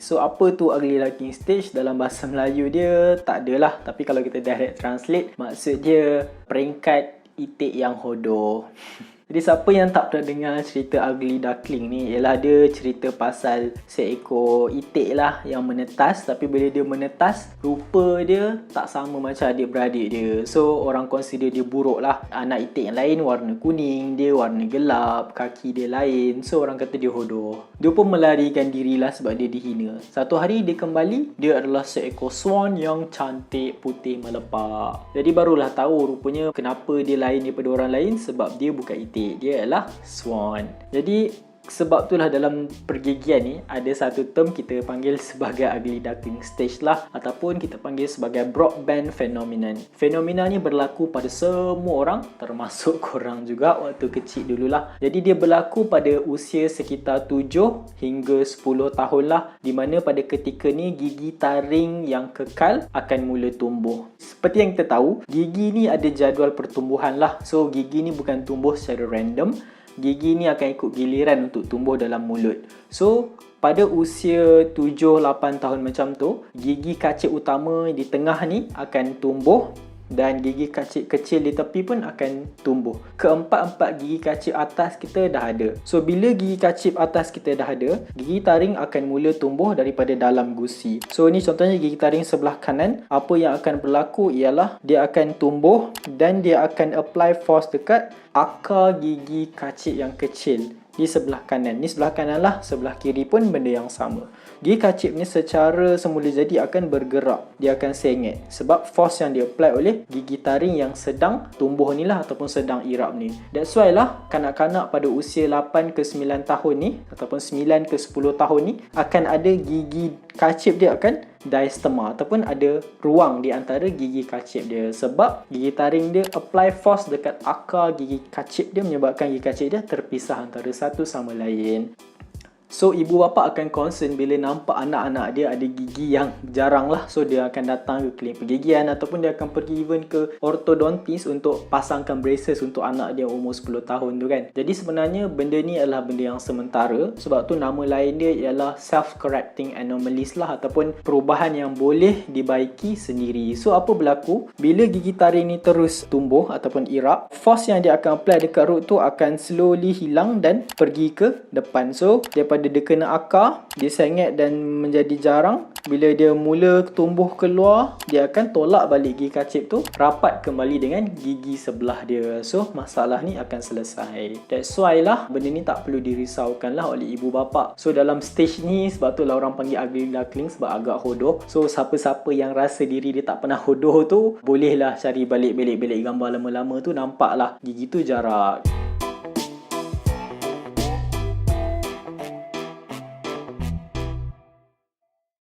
So apa tu ugly duckling stage? Dalam bahasa Melayu dia tak adalah, tapi kalau kita direct translate, maksud dia peringkat itik yang hodoh. Jadi siapa yang tak pernah dengar cerita ugly duckling ni, ialah dia cerita pasal seekor itik lah yang menetas, tapi bila dia menetas, rupa dia tak sama macam adik-beradik dia. So orang consider dia buruk lah. Anak itik yang lain warna kuning, dia warna gelap, kaki dia lain. So orang kata dia hodoh. Dia pun melarikan diri lah sebab dia dihina. Satu hari dia kembali, dia adalah seekor swan yang cantik, putih melepak. Jadi barulah tahu rupanya kenapa dia lain daripada orang lain, sebab dia bukan itik, dia adalah swan. Jadi sebab itulah dalam pergigian ni ada satu term kita panggil sebagai ugly duckling stage lah, ataupun kita panggil sebagai broadband phenomenon. Fenomena ni berlaku pada semua orang, termasuk korang juga waktu kecil dululah. Jadi dia berlaku pada usia sekitar 7 hingga 10 tahun lah, di mana pada ketika ni gigi taring yang kekal akan mula tumbuh. Seperti yang kita tahu, gigi ni ada jadual pertumbuhan lah. So gigi ni bukan tumbuh secara random. Gigi ni akan ikut giliran untuk tumbuh dalam mulut. So pada usia 7-8 tahun macam tu, gigi kacip utama di tengah ni akan tumbuh, dan gigi kacip kecil di tepi pun akan tumbuh. Keempat-empat gigi kacip atas kita dah ada. So bila gigi kacip atas kita dah ada, gigi taring akan mula tumbuh daripada dalam gusi. So ini contohnya gigi taring sebelah kanan. Apa yang akan berlaku ialah dia akan tumbuh dan dia akan apply force dekat akar gigi kacip yang kecil di sebelah kanan. Ni sebelah kanan lah, sebelah kiri pun benda yang sama. Gigi kacip ni secara semula jadi akan bergerak, dia akan sengit sebab force yang dia apply oleh gigi taring yang sedang tumbuh ni lah, ataupun sedang irap ni. That's why lah kanak-kanak pada usia 8 ke 9 tahun ni, ataupun 9 ke 10 tahun ni, akan ada gigi kacip dia akan diastema, ataupun ada ruang di antara gigi kacip dia, sebab gigi taring dia apply force dekat akar gigi kacip dia, menyebabkan gigi kacip dia terpisah antara satu sama lain. So ibu bapa akan concern bila nampak anak-anak dia ada gigi yang jarang lah. So dia akan datang ke klinik pergigian, ataupun dia akan pergi even ke ortodontis untuk pasangkan braces untuk anak dia umur 10 tahun tu kan. Jadi sebenarnya benda ni adalah benda yang sementara. Sebab tu nama lain dia ialah self-correcting anomalies lah, ataupun perubahan yang boleh dibaiki sendiri. So apa berlaku? Bila gigi taring ni terus tumbuh ataupun irap, force yang dia akan apply dekat root tu akan slowly hilang dan pergi ke depan. So daripada dia kena akar, dia sengit dan menjadi jarang. Bila dia mula tumbuh keluar, dia akan tolak balik gigi kacip tu rapat kembali dengan gigi sebelah dia. So masalah ni akan selesai. That's why lah benda ni tak perlu dirisaukan lah oleh ibu bapa. So dalam stage ni, sebab tu lah orang panggil ugly duckling, sebab agak hodoh. So siapa-siapa yang rasa diri dia tak pernah hodoh tu, bolehlah cari balik gambar lama-lama tu, nampak lah gigi tu jarak.